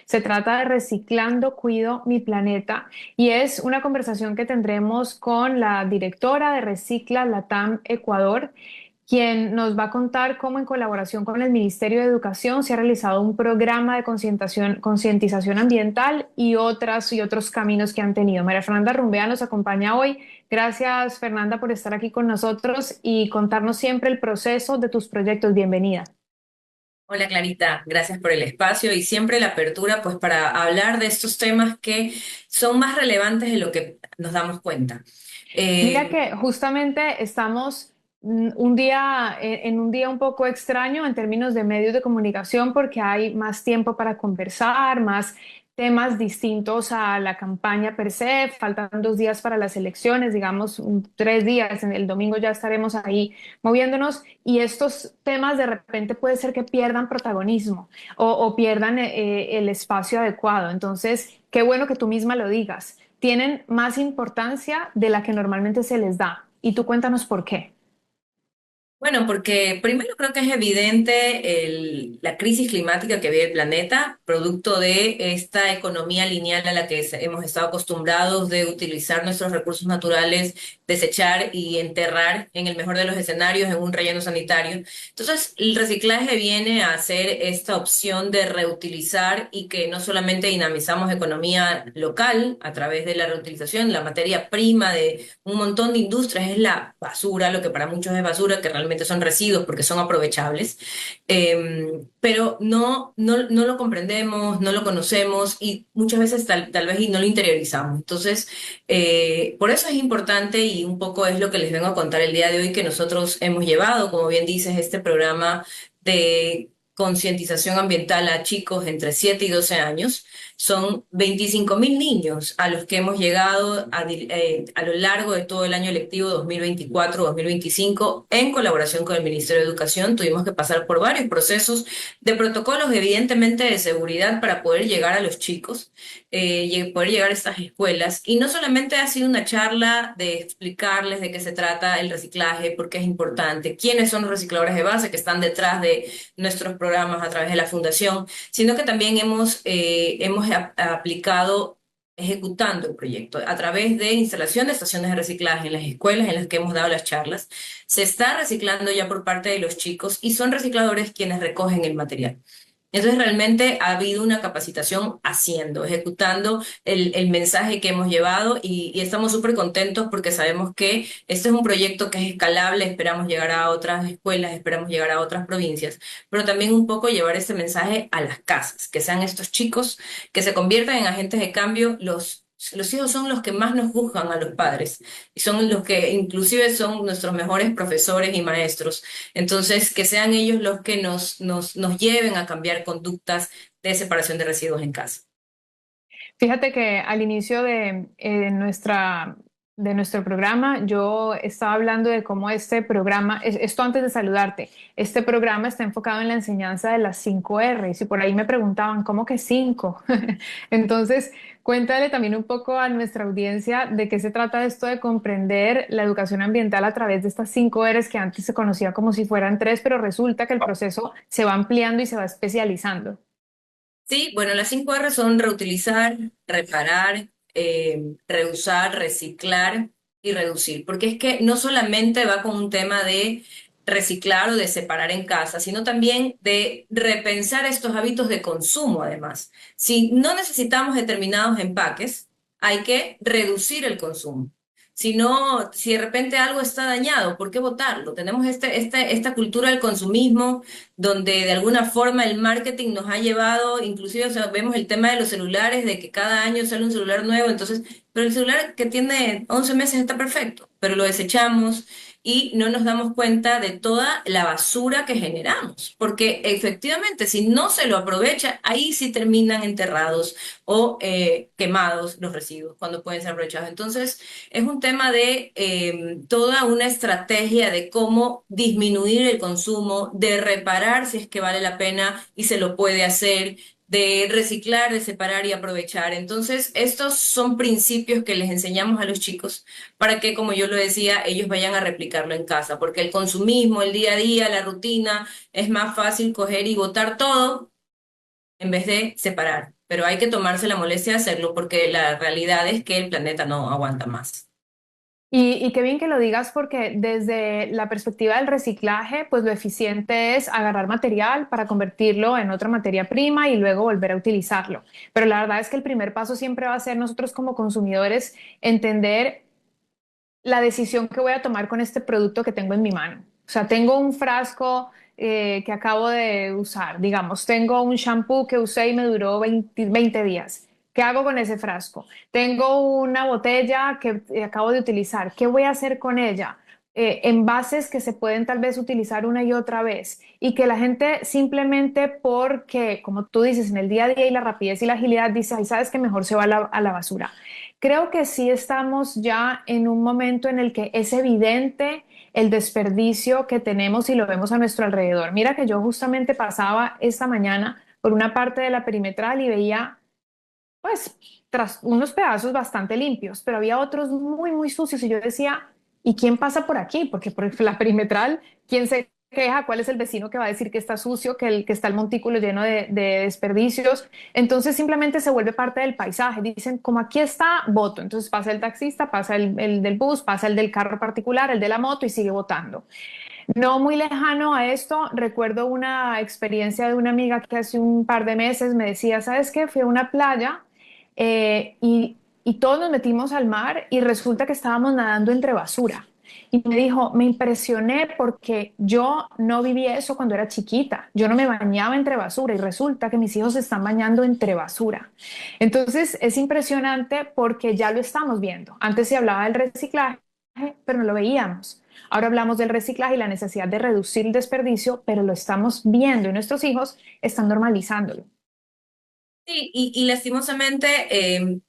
Se trata de Reciclando, Cuido mi Planeta y es una conversación que tendremos con la directora de Recicla Latam Ecuador, quien nos va a contar cómo en colaboración con el Ministerio de Educación se ha realizado un programa de concientización ambiental y otros caminos que han tenido. María Fernanda Rumbea nos acompaña hoy. Gracias, Fernanda, por estar aquí con nosotros y contarnos siempre el proceso de tus proyectos. Bienvenida. Hola Clarita, gracias por el espacio y siempre la apertura pues para hablar de estos temas que son más relevantes de lo que nos damos cuenta. Mira Eh, que justamente estamos un día en un día un poco extraño en términos de medios de comunicación porque hay más tiempo para conversar, más temas distintos a la campaña per se. Faltan 2 días para las elecciones, digamos 3 días. En el domingo ya estaremos ahí moviéndonos y estos temas de repente puede ser que pierdan protagonismo o pierdan el espacio adecuado. Entonces, qué bueno que tú misma lo digas, tienen más importancia de la que normalmente se les da. Y tú cuéntanos por qué. Bueno, porque primero creo que es evidente la crisis climática que vive el planeta, producto de esta economía lineal a la que hemos estado acostumbrados de utilizar nuestros recursos naturales, desechar y enterrar en el mejor de los escenarios en un relleno sanitario. Entonces, el reciclaje viene a ser esta opción de reutilizar y que no solamente dinamizamos economía local a través de la reutilización, la materia prima de un montón de industrias es la basura, lo que para muchos es basura, que realmente son residuos porque son aprovechables. Pero no lo comprendemos, no lo conocemos y muchas veces tal vez y no lo interiorizamos. Entonces, por eso es importante y un poco es lo que les vengo a contar el día de hoy, que nosotros hemos llevado, como bien dices, este programa de concientización ambiental a chicos entre 7 y 12 años. Son 25.000 niños a los que hemos llegado a lo largo de todo el año lectivo 2024-2025 en colaboración con el Ministerio de Educación. Tuvimos que pasar por varios procesos de protocolos, evidentemente de seguridad para poder llegar a los chicos, y poder llegar a estas escuelas. Y no solamente ha sido una charla de explicarles de qué se trata el reciclaje, por qué es importante, quiénes son los recicladores de base que están detrás de nuestros programas a través de la fundación, sino que también hemos aplicado ejecutando el proyecto a través de instalación de estaciones de reciclaje en las escuelas en las que hemos dado las charlas. Se está reciclando ya por parte de los chicos y son recicladores quienes recogen el material. Entonces realmente ha habido una capacitación haciendo, ejecutando el mensaje que hemos llevado y estamos súper contentos porque sabemos que este es un proyecto que es escalable, esperamos llegar a otras escuelas, esperamos llegar a otras provincias, pero también un poco llevar este mensaje a las casas, que sean estos chicos que se conviertan en agentes de cambio. Los hijos son los que más nos juzgan a los padres y son los que inclusive son nuestros mejores profesores y maestros. Entonces, que sean ellos los que nos lleven a cambiar conductas de separación de residuos en casa. Fíjate que al inicio de nuestro programa, yo estaba hablando de cómo este programa, esto antes de saludarte, este programa está enfocado en la enseñanza de las 5 R. Y por ahí me preguntaban, ¿cómo que cinco? Entonces, cuéntale también un poco a nuestra audiencia de qué se trata esto de comprender la educación ambiental a través de estas 5 Rs que antes se conocía como si fueran tres, pero resulta que el proceso se va ampliando y se va especializando. Sí, bueno, las 5 R son reutilizar, reparar, reusar, reciclar y reducir, porque es que no solamente va con un tema de reciclar o de separar en casa, sino también de repensar estos hábitos de consumo, además. Si no necesitamos determinados empaques, hay que reducir el consumo. Si no, si de repente algo está dañado, ¿por qué botarlo? Tenemos esta cultura del consumismo donde de alguna forma el marketing nos ha llevado, inclusive, o sea, vemos el tema de los celulares, de que cada año sale un celular nuevo, entonces, pero el celular que tiene 11 meses está perfecto, pero lo desechamos y no nos damos cuenta de toda la basura que generamos, porque efectivamente, si no se lo aprovecha, ahí sí terminan enterrados o quemados los residuos cuando pueden ser aprovechados. Entonces, es un tema de toda una estrategia de cómo disminuir el consumo, de reparar si es que vale la pena y se lo puede hacer, de reciclar, de separar y aprovechar. Entonces, estos son principios que les enseñamos a los chicos para que, como yo lo decía, ellos vayan a replicarlo en casa, porque el consumismo, el día a día, la rutina, es más fácil coger y botar todo en vez de separar. pero hay que tomarse la molestia de hacerlo porque la realidad es que el planeta no aguanta más. Y qué bien que lo digas porque desde la perspectiva del reciclaje, pues lo eficiente es agarrar material para convertirlo en otra materia prima y luego volver a utilizarlo. Pero la verdad es que el primer paso siempre va a ser nosotros como consumidores entender la decisión que voy a tomar con este producto que tengo en mi mano. O sea, tengo un frasco que acabo de usar, digamos, tengo un shampoo que usé y me duró 20 días. ¿Qué hago con ese frasco? Tengo una botella que acabo de utilizar. ¿Qué voy a hacer con ella? Envases que se pueden tal vez utilizar una y otra vez y que la gente simplemente porque, como tú dices, en el día a día y la rapidez y la agilidad dice, ay, sabes que mejor se va a la basura. Creo que sí estamos ya en un momento en el que es evidente el desperdicio que tenemos y lo vemos a nuestro alrededor. Mira que yo justamente pasaba esta mañana por una parte de la perimetral y veía, pues, tras unos pedazos bastante limpios, pero había otros muy, muy sucios y yo decía, ¿y quién pasa por aquí? Porque por la perimetral, ¿quién se queja? ¿Cuál es el vecino que va a decir que está sucio, que está el montículo lleno de desperdicios? Entonces simplemente se vuelve parte del paisaje. Dicen, como aquí está, voto. Entonces pasa el taxista, pasa el del bus, pasa el del carro particular, el de la moto y sigue votando. No muy lejano a esto, recuerdo una experiencia de una amiga que hace un par de meses me decía, ¿sabes qué? Fui a una playa y todos nos metimos al mar y resulta que estábamos nadando entre basura. Y me dijo, me impresioné porque yo no viví eso cuando era chiquita. Yo no me bañaba entre basura y resulta que mis hijos se están bañando entre basura. Entonces es impresionante porque ya lo estamos viendo. Antes se hablaba del reciclaje, pero no lo veíamos. Ahora hablamos del reciclaje y la necesidad de reducir el desperdicio, pero lo estamos viendo y nuestros hijos están normalizándolo. Sí, y lastimosamente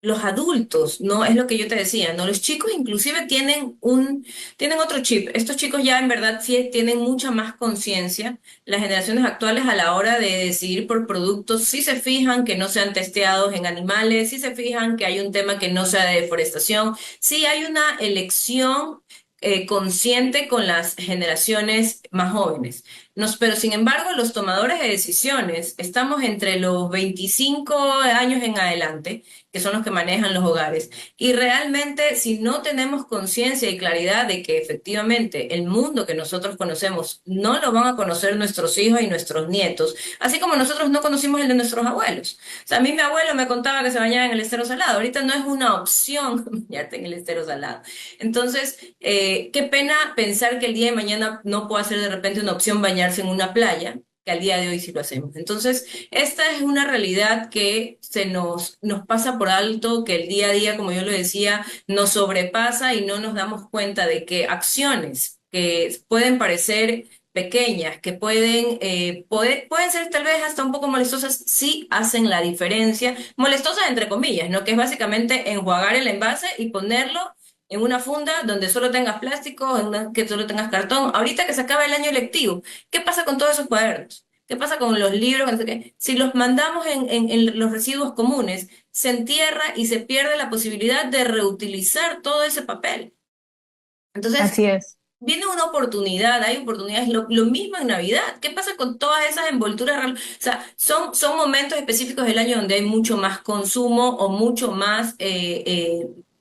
los adultos, ¿no? Es lo que yo te decía, ¿no? Los chicos inclusive tienen otro chip. Estos chicos ya en verdad sí tienen mucha más conciencia. Las generaciones actuales a la hora de decidir por productos sí se fijan que no sean testeados en animales, sí se fijan que hay un tema que no sea de deforestación, sí hay una elección consciente con las generaciones más jóvenes. Pero sin embargo, los tomadores de decisiones, estamos entre los 25 años en adelante, que son los que manejan los hogares. Y realmente, si no tenemos conciencia y claridad de que efectivamente el mundo que nosotros conocemos no lo van a conocer nuestros hijos y nuestros nietos, así como nosotros no conocimos el de nuestros abuelos. O sea, a mí mi abuelo me contaba que se bañaba en el estero salado. Ahorita no es una opción bañarte en el estero salado. Entonces, qué pena pensar que el día de mañana no pueda ser de repente una opción bañarse en una playa, que al día de hoy sí lo hacemos. Entonces, esta es una realidad que nos pasa por alto, que el día a día, como yo lo decía, nos sobrepasa y no nos damos cuenta de que acciones que pueden parecer pequeñas, que pueden ser tal vez hasta un poco molestosas, sí hacen la diferencia. Molestosas entre comillas, ¿no? Que es básicamente enjuagar el envase y ponerlo en una funda donde solo tengas plástico, que solo tengas cartón. Ahorita que se acaba el año lectivo, ¿qué pasa con todos esos cuadernos? ¿Qué pasa con los libros? No sé qué. Si los mandamos en los residuos comunes, se entierra y se pierde la posibilidad de reutilizar todo ese papel. Entonces, Así es. viene una oportunidad, hay oportunidades, lo mismo en Navidad. ¿Qué pasa con todas esas envolturas? O sea, son momentos específicos del año donde hay mucho más consumo o mucho más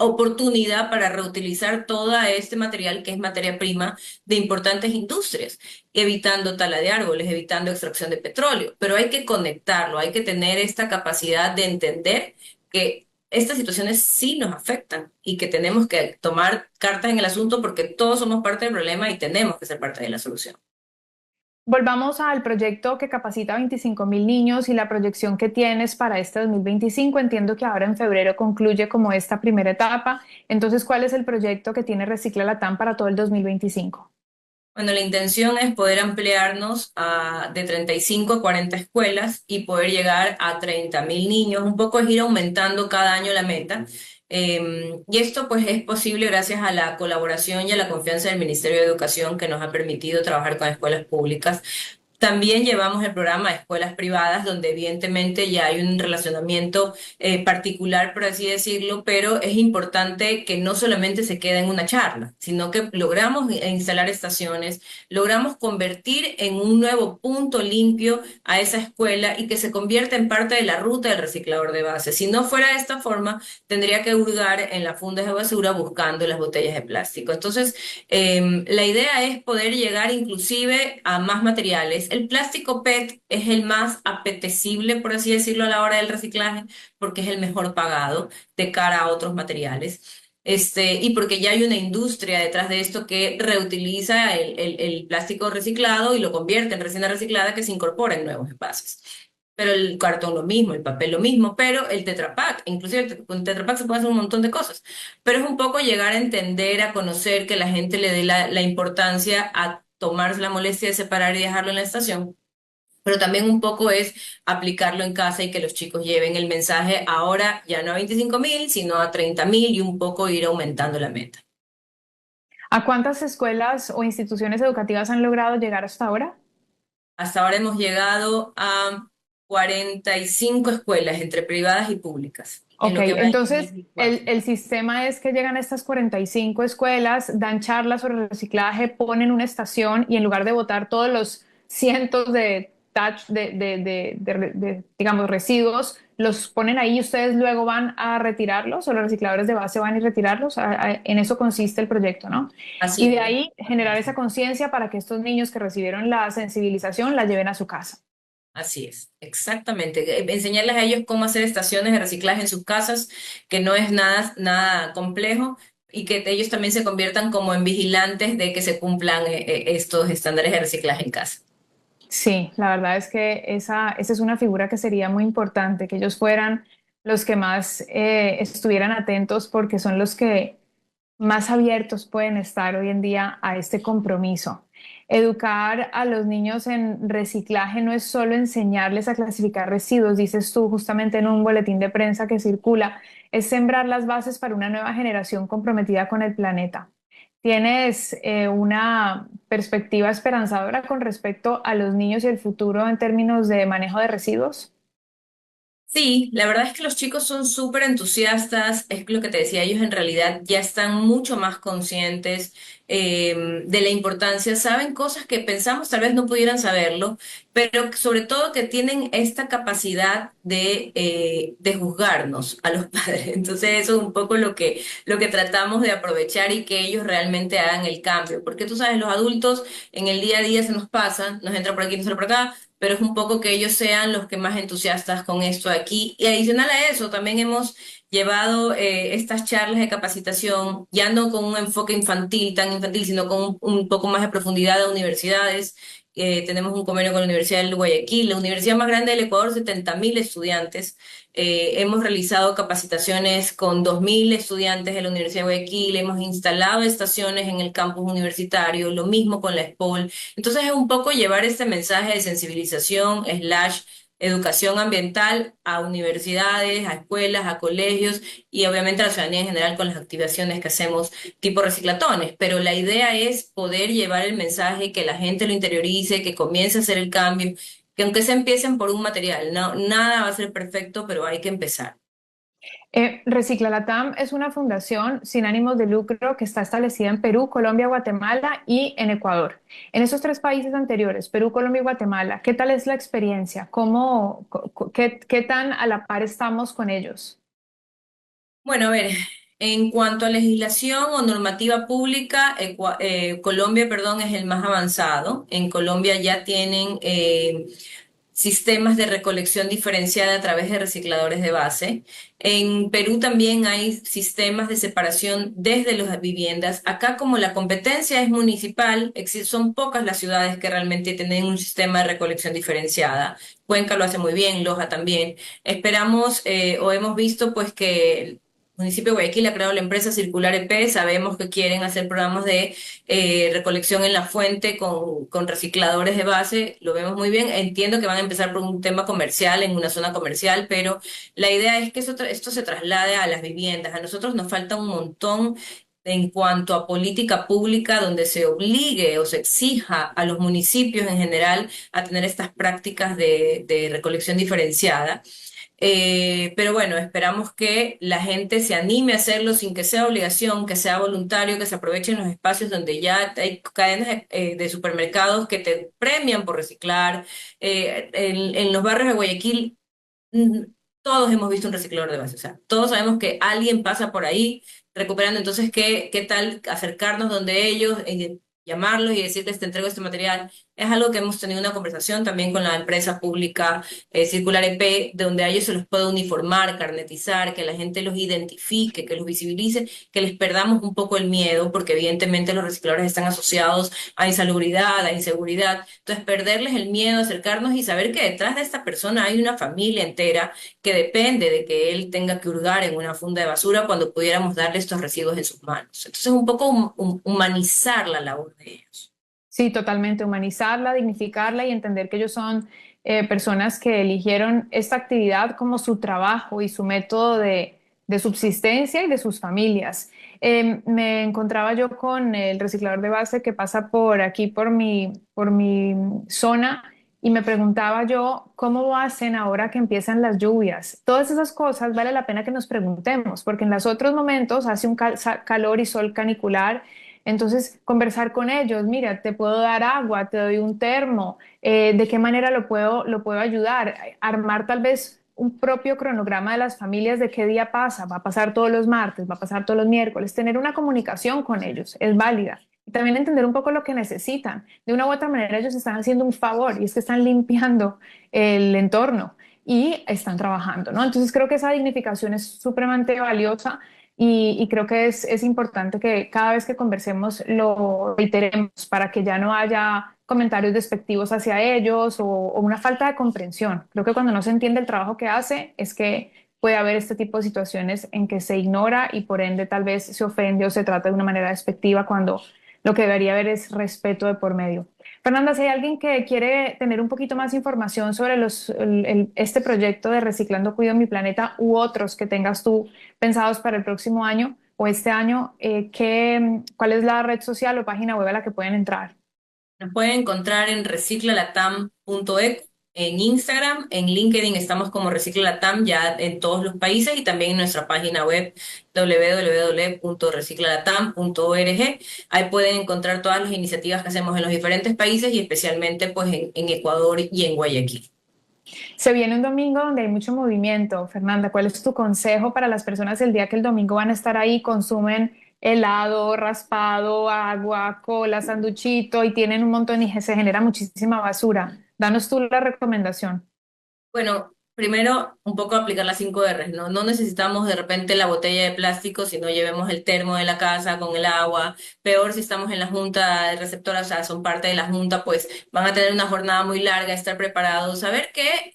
oportunidad para reutilizar todo este material que es materia prima de importantes industrias, evitando tala de árboles, evitando extracción de petróleo. Pero hay que conectarlo, hay que tener esta capacidad de entender que estas situaciones sí nos afectan y que tenemos que tomar cartas en el asunto porque todos somos parte del problema y tenemos que ser parte de la solución. Volvamos al proyecto que capacita a 25.000 niños y la proyección que tienes para este 2025. Entiendo que ahora en febrero concluye como esta primera etapa. Entonces, ¿cuál es el proyecto que tiene Recicla Latam para todo el 2025? Bueno, la intención es poder ampliarnos de 35 a 40 escuelas y poder llegar a 30.000 niños. Un poco es ir aumentando cada año la meta. Y esto pues es posible gracias a la colaboración y a la confianza del Ministerio de Educación que nos ha permitido trabajar con escuelas públicas. También llevamos el programa a escuelas privadas, donde evidentemente ya hay un relacionamiento particular, por así decirlo, pero es importante que no solamente se quede en una charla, sino que logramos instalar estaciones, logramos convertir en un nuevo punto limpio a esa escuela y que se convierta en parte de la ruta del reciclador de base. Si no fuera de esta forma, tendría que hurgar en las fundas de basura buscando las botellas de plástico. Entonces, la idea es poder llegar inclusive a más materiales. El plástico PET es el más apetecible, por así decirlo, a la hora del reciclaje, porque es el mejor pagado de cara a otros materiales. Y porque ya hay una industria detrás de esto que reutiliza el plástico reciclado y lo convierte en resina reciclada que se incorpora en nuevos envases. Pero el cartón lo mismo, el papel lo mismo, pero el Tetra Pak, inclusive con Tetra Pak se puede hacer un montón de cosas. Pero es un poco llegar a entender, a conocer, que la gente le dé la importancia a tomarse la molestia de separar y dejarlo en la estación, pero también un poco es aplicarlo en casa y que los chicos lleven el mensaje ahora ya no a 25.000, sino a 30.000 y un poco ir aumentando la meta. ¿A cuántas escuelas o instituciones educativas han logrado llegar hasta ahora? Hasta ahora hemos llegado a 45 escuelas entre privadas y públicas en Ok, lo que va del entonces 2024. el sistema es que llegan a estas 45 escuelas, dan charlas sobre reciclaje, ponen una estación y en lugar de botar todos los cientos de, digamos, residuos, los ponen ahí y ustedes luego van a retirarlos o los recicladores de base van a retirarlos. En eso consiste el proyecto, ¿no? Y Así de es. ahí generar esa conciencia para que estos niños que recibieron la sensibilización la lleven a su casa. Así es, exactamente. Enseñarles a ellos cómo hacer estaciones de reciclaje en sus casas, que no es nada complejo, y que ellos también se conviertan como en vigilantes de que se cumplan estos estándares de reciclaje en casa. Sí, la verdad es que esa es una figura que sería muy importante, que ellos fueran los que más estuvieran atentos porque son los que más abiertos pueden estar hoy en día a este compromiso. Educar a los niños en reciclaje no es solo enseñarles a clasificar residuos, dices tú justamente en un boletín de prensa que circula, es sembrar las bases para una nueva generación comprometida con el planeta. ¿Tienes una perspectiva esperanzadora con respecto a los niños y el futuro en términos de manejo de residuos? Sí, la verdad es que los chicos son súper entusiastas, es lo que te decía, ellos en realidad ya están mucho más conscientes de la importancia, saben cosas que pensamos tal vez no pudieran saberlo, pero sobre todo que tienen esta capacidad de juzgarnos a los padres. Entonces eso es un poco lo que tratamos de aprovechar y que ellos realmente hagan el cambio, porque tú sabes, los adultos en el día a día se nos pasan, nos entra por aquí, nos entra por acá, pero es un poco que ellos sean los que más entusiastas con esto aquí. Y adicional a eso, también hemos llevado estas charlas de capacitación, ya no con un enfoque infantil, tan infantil, sino con un poco más de profundidad a universidades. Tenemos un convenio con la Universidad del Guayaquil, la universidad más grande del Ecuador, 70.000 estudiantes. Hemos realizado capacitaciones con 2.000 estudiantes de la Universidad de Guayaquil, hemos instalado estaciones en el campus universitario, lo mismo con la ESPOL. Entonces es un poco llevar este mensaje de sensibilización, slash, educación ambiental a universidades, a escuelas, a colegios y obviamente a la ciudadanía en general con las activaciones que hacemos tipo reciclatones. Pero la idea es poder llevar el mensaje, que la gente lo interiorice, que comience a hacer el cambio, que aunque se empiecen por un material, no, nada va a ser perfecto, pero hay que empezar. Recicla Latam es una fundación sin ánimos de lucro que está establecida en Perú, Colombia, Guatemala y en Ecuador. En esos tres países anteriores, Perú, Colombia y Guatemala, ¿qué tal es la experiencia? ¿Qué tan a la par estamos con ellos? Bueno, a ver, en cuanto a legislación o normativa pública, Colombia, perdón, es el más avanzado. En Colombia ya tienen sistemas de recolección diferenciada a través de recicladores de base. En Perú también hay sistemas de separación desde las viviendas. Acá, como la competencia es municipal, son pocas las ciudades que realmente tienen un sistema de recolección diferenciada. Cuenca lo hace muy bien, Loja también. Esperamos o hemos visto pues que el municipio de Guayaquil ha creado la empresa Circular EP. Sabemos que quieren hacer programas de recolección en la fuente con recicladores de base, lo vemos muy bien. Entiendo que van a empezar por un tema comercial, en una zona comercial, pero la idea es que esto se traslade a las viviendas. A nosotros nos falta un montón en cuanto a política pública donde se obligue o se exija a los municipios en general a tener estas prácticas de recolección diferenciada. Pero bueno, esperamos que la gente se anime a hacerlo sin que sea obligación, que sea voluntario, que se aprovechen los espacios donde ya hay cadenas de supermercados que te premian por reciclar. En los barrios de Guayaquil, mm, todos hemos visto un reciclador de base, o sea, todos sabemos que alguien pasa por ahí recuperando. Entonces, ¿qué tal acercarnos donde ellos, llamarlos y decirles te entrego este material? Es algo que hemos tenido una conversación también con la empresa pública Circular EP, donde a ellos se los pueda uniformar, carnetizar, que la gente los identifique, que los visibilice, que les perdamos un poco el miedo, porque evidentemente los recicladores están asociados a insalubridad, a inseguridad. Entonces, perderles el miedo, acercarnos y saber que detrás de esta persona hay una familia entera que depende de que él tenga que hurgar en una funda de basura cuando pudiéramos darle estos residuos en sus manos. Entonces, un poco humanizar la labor de ellos. Sí, totalmente, humanizarla, dignificarla y entender que ellos son personas que eligieron esta actividad como su trabajo y su método de subsistencia y de sus familias. Me encontraba yo con el reciclador de base que pasa por aquí, por mi zona, y me preguntaba yo cómo hacen ahora que empiezan las lluvias. Todas esas cosas vale la pena que nos preguntemos, porque en los otros momentos hace un calor y sol canicular. Entonces, conversar con ellos, mira, te puedo dar agua, te doy un termo, ¿de qué manera lo puedo ayudar? Armar tal vez un propio cronograma de las familias de qué día pasa, va a pasar todos los martes, va a pasar todos los miércoles, tener una comunicación con ellos es válida. Y también entender un poco lo que necesitan. De una u otra manera, ellos están haciendo un favor y es que están limpiando el entorno y están trabajando, ¿no? Entonces, creo que esa dignificación es supremamente valiosa y creo que es importante que cada vez que conversemos lo reiteremos para que ya no haya comentarios despectivos hacia ellos o una falta de comprensión. Creo que cuando no se entiende el trabajo que hace es que puede haber este tipo de situaciones en que se ignora y por ende tal vez se ofende o se trata de una manera despectiva cuando lo que debería haber es respeto de por medio. Fernanda, si hay alguien que quiere tener un poquito más información sobre este proyecto de Reciclando Cuido Mi Planeta u otros que tengas tú pensados para el próximo año o este año, ¿cuál es la red social o página web a la que pueden entrar? Nos pueden encontrar en reciclalatam.eco, en Instagram, en LinkedIn estamos como Reciclalatam ya en todos los países y también en nuestra página web www.reciclalatam.org. Ahí pueden encontrar todas las iniciativas que hacemos en los diferentes países y especialmente pues en Ecuador y en Guayaquil. Se viene un domingo donde hay mucho movimiento. Fernanda, ¿cuál es tu consejo para las personas el día que el domingo van a estar ahí, consumen helado, raspado, agua, cola, sanduchito y tienen un montón y se genera muchísima basura? Danos tú la recomendación. Bueno, primero un poco aplicar las 5 R's, ¿no? No necesitamos de repente la botella de plástico si no llevemos el termo de la casa con el agua. Peor si estamos en la junta de receptoras, o sea, son parte de la junta, pues van a tener una jornada muy larga, estar preparados, saber que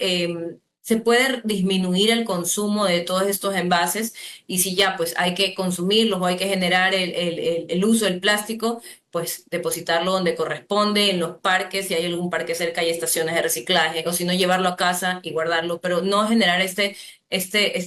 se puede disminuir el consumo de todos estos envases y si ya pues hay que consumirlos o hay que generar el uso del plástico, pues depositarlo donde corresponde, en los parques, si hay algún parque cerca hay estaciones de reciclaje, o si no llevarlo a casa y guardarlo, pero no generar este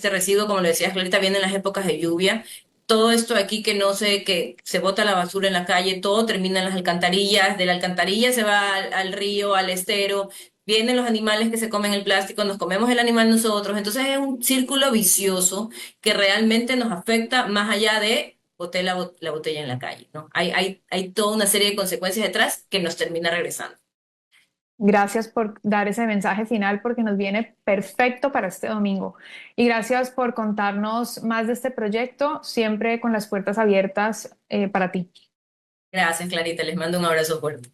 residuo, como le decías, Clarita, viene en las épocas de lluvia. Todo esto aquí que no sé, que se bota la basura en la calle, todo termina en las alcantarillas, de la alcantarilla se va al río, al estero, vienen los animales que se comen el plástico, nos comemos el animal nosotros, entonces es un círculo vicioso que realmente nos afecta más allá de boté la botella en la calle, ¿no? Hay toda una serie de consecuencias detrás que nos termina regresando. Gracias por dar ese mensaje final porque nos viene perfecto para este domingo. Y gracias por contarnos más de este proyecto, siempre con las puertas abiertas para ti. Gracias, Clarita, les mando un abrazo fuerte.